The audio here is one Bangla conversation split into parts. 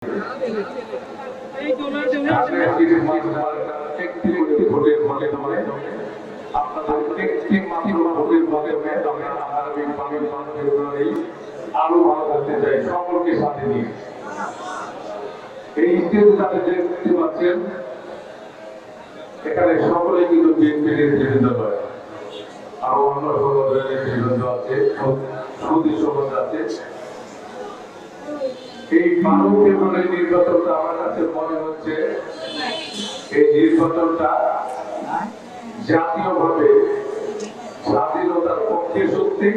আরো ভালো করতে চাই সকলকে সাথে নিয়ে। এই স্টেজে যাদের দেখতে পাচ্ছেন এখানে সকলেই কিন্তু বিএনপির নেতৃবৃন্দ নয়, আরো অন্য সংগঠনের নেতৃবৃন্দ আছে, সৌদি সমাজ আছে। এই 12 ফেব্রুয়ারি নির্বাচনটা আমার কাছে মনে হচ্ছে এই নির্বাচনটা জাতীয়ভাবে স্বাধীনতার পক্ষে শক্তি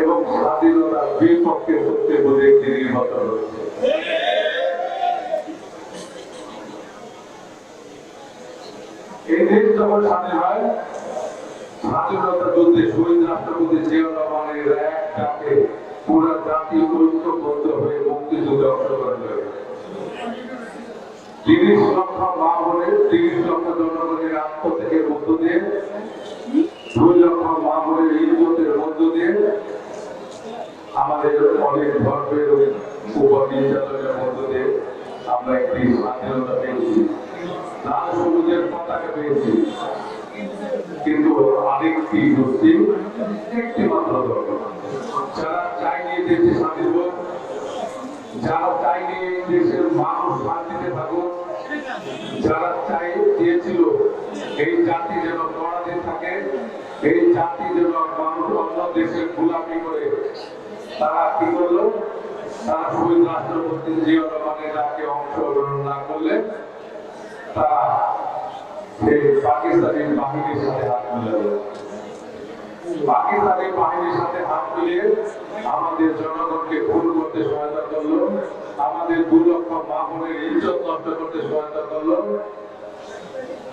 এবং স্বাধীনতার বিপক্ষে শক্তি বলে একটি নির্বাচন হচ্ছে। এই দেশ যখন স্বাধীন হয়, স্বাধীনতা যুদ্ধে শহীদ রাষ্ট্রপতি জিয়াউর রহমানের এক ডাকে পুরো জাতি ঐক্যবদ্ধ হয়ে মুক্তিযুদ্ধে অংশগ্রহণ করে। 30 লক্ষ মা বোনের, 30 লক্ষ জনগণের আত্মত্যাগের মধ্য দিয়ে, 2 লক্ষ মা বোনের ইজ্জতের মধ্য দিয়ে, আমাদের অনেক ধর্মের উপর নির্যাতনের মধ্য দিয়ে আমরা একটি স্বাধীনতা পেয়েছি, লাল সবুজের পতাকা পেয়েছি। কিন্তু আরেকটি গোষ্ঠী, একটি মাত্র দল, যারা চাইনি দেশে স্বাধীন হোক, যারা চাইনি দেশের মানুষ শান্তিতে থাকুক, যারা চেয়েছিল এই জাতি যেন পরাধীন থাকে, এই জাতি যেন মানুষ অন্য দেশের গোলামি করে, তারা কি করলো? তারা শহীদ রাষ্ট্রপতি জিয়াউর রহমানের ডাকে অংশগ্রহণ না করলে তারা সেই পাকিস্তানি বাহিনীর সাথে হাত মিলালো। পাকিস্তানি বাহিনীর সাথে হাত মিলিয়ে আমাদের জনগণকে খুন করতে সহায়তা করলো, আমাদের 2 লক্ষ মা বোনের ইজ্জত নষ্ট করতে সহায়তা করলো,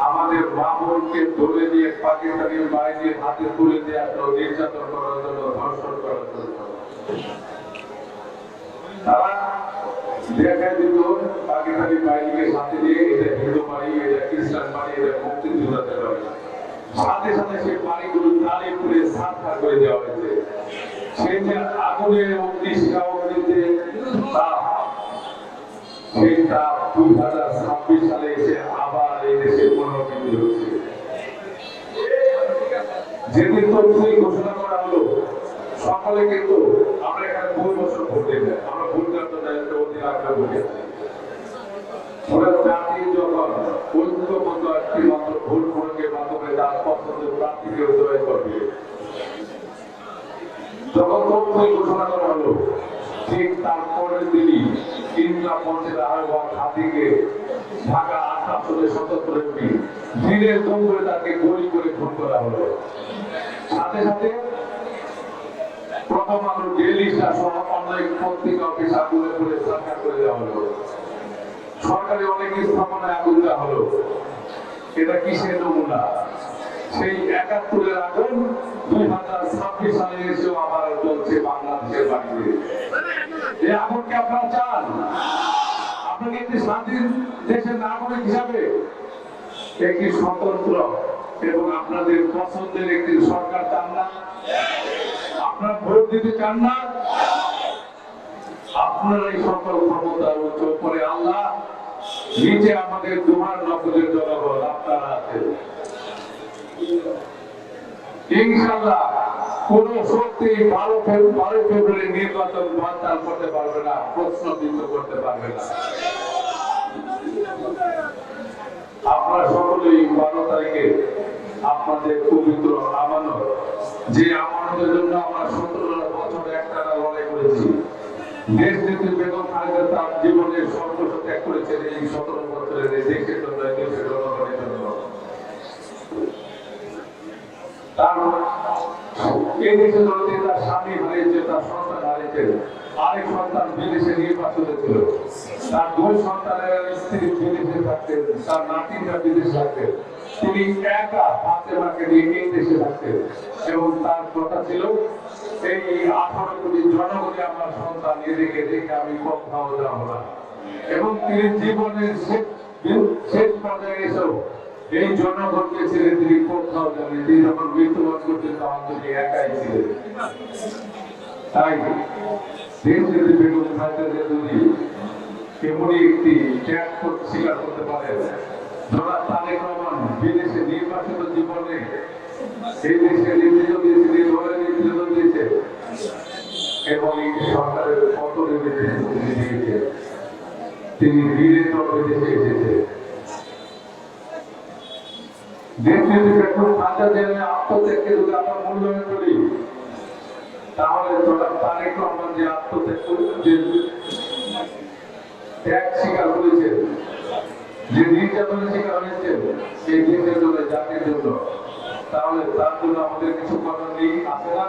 আমাদের মা বোনকে ধরে নিয়ে পাকিস্তানি বাহিনীর হাতে তুলে দিয়ে আসলো নির্যাতন করার জন্য, ধর্ষণ করার জন্য। তারা দেখায় দিত পাকিস্তানি বাহিনীকে সাথে নিয়ে, এটা হিন্দু বাড়ি, এটা খ্রিস্টান বাড়ি, এটা মুক্তিযোদ্ধাদের বাড়ি। সাথে সাথে সেই বাড়িগুলো জ্বালিয়ে পুড়ে ছারখার করে দেওয়া হয়েছে। সেই যে আগুনের অগ্নিশিখা অগ্নিতে সেইটা 2026 সালে এসে আবার এই দেশে পুনরাবৃত্তি হচ্ছে। যেদিন তফসিল ঘোষণা করা হলো, সকলে কিন্তু আমরা এখানে 2 বছর ভোট দেব, আমরা ভোট করতে অধীর আগ্রহ বলে ওরা জাতি যখন ঐক্যবদ্ধ একটি মাত্র ভোট প্রয়োগের মাধ্যমে তার পছন্দের প্রার্থীকে জয় করবে, যখন তফসিল ঘোষণা করা হলো, ঠিক তার পরের দিনই ইন্দিরা মঞ্চের আহ্বান হাতিকে ঢাকা 8 আসনে 77 এমপি দিনের দৌড়ে তাকে গুলি করে খুন করা হলো। সাথে সাথে প্রথম আলো ডেইলি স্টার সহ অনেক পত্রিকা অফিস আগুনে পুড়ে ছারখার করে দেওয়া হলো, সরকারি অনেক স্থাপনায় আগুন দেওয়া হলো। এটা কিসের নমুনা? সেই 71-এর আগুন 2026 সালে এসেও আবার চলছে বাংলাদেশের বাড়িতে। এই আগুনকে আপনারা চান? আপনাকে একটি স্বাধীন দেশের নাগরিক হিসাবে একটি স্বতন্ত্র এবং আপনাদের পছন্দের একটি সরকার চান না? আপনারা ভোট দিতে চান না? আপনারা এই সকল ক্ষমতা উচ্চ করে আল্লাহ, নিচে আমাদের দুহার নকলের জনগণ আপনারা আছেন। ইনশাআল্লাহ কোন শক্তি 12 ফেব্রুয়ারি নির্বাচন বানচাল করতে পারবে না, প্রশ্নবিদ্ধ করতে পারবে না। আপনারা সকলেই 12 তারিখে আপনাদের পবিত্র আমানত, যে আমানতের জন্য আমরা 17 বছর একটানা লড়াই করেছি, দেশ নেত্রী বেগম খালেদা তার জীবনের সর্বস্ব ত্যাগ করেছেন এই 17 বছরের এই দেশের জন্য, দেশের জনগণের জন্য। তার এই দেশের জন্য তার স্বামী হারিয়েছে, তার সন্তান হারিয়েছে, আরেক সন্তান বিদেশে নির্বাসিত ছিল, তার 2 সন্তানের স্ত্রী বিদেশে থাকতেন, তার নাতিরা বিদেশে থাকতেন, তিনি একা ফাতেমাকে নিয়ে এই দেশে থাকতেন এবং তার কথা ছিল এই 18 কোটি জনগণে আমার সন্তান, এদিকে দেখে আমি কোথাও যাব না। এবং তিনি জীবনের শেষ পর্যায়ে এসেও এই জনগণকে ছেড়ে তিনি কোথাও যান। তিনি যখন মৃত্যুবরণ করছেন তখন তিনি একাই ছিলেন। তাই দেশ যদি বেগম খালেদা যদি এমনই একটি ত্যাগ স্বীকার করতে পারেন। জনাব তারেক রহমান বিদেশে নির্বাচিত জীবনে এই দেশে নেতৃত্ব দিয়েছে, দলের নেতৃত্ব দিয়েছে এবং এই সরকারের পতনের নেতৃত্ব দিয়েছে। তিনি বীরের তরফে দেশে এসেছে। নেতৃত্বে বেগম খালেদা জিয়ার আত্মত্যাগকে যদি আমরা মূল্যায়ন করি, তাহলে জনাব তারেক রহমান যে আত্মত্যাগ যে ত্যাগ স্বীকার করেছেন, যে নির্যাতনের শিকার হয়েছেন এই দেশের জন্য, জাতির জন্য, তাহলে তার জন্য আমাদের কিছু করার নেই, আছে না?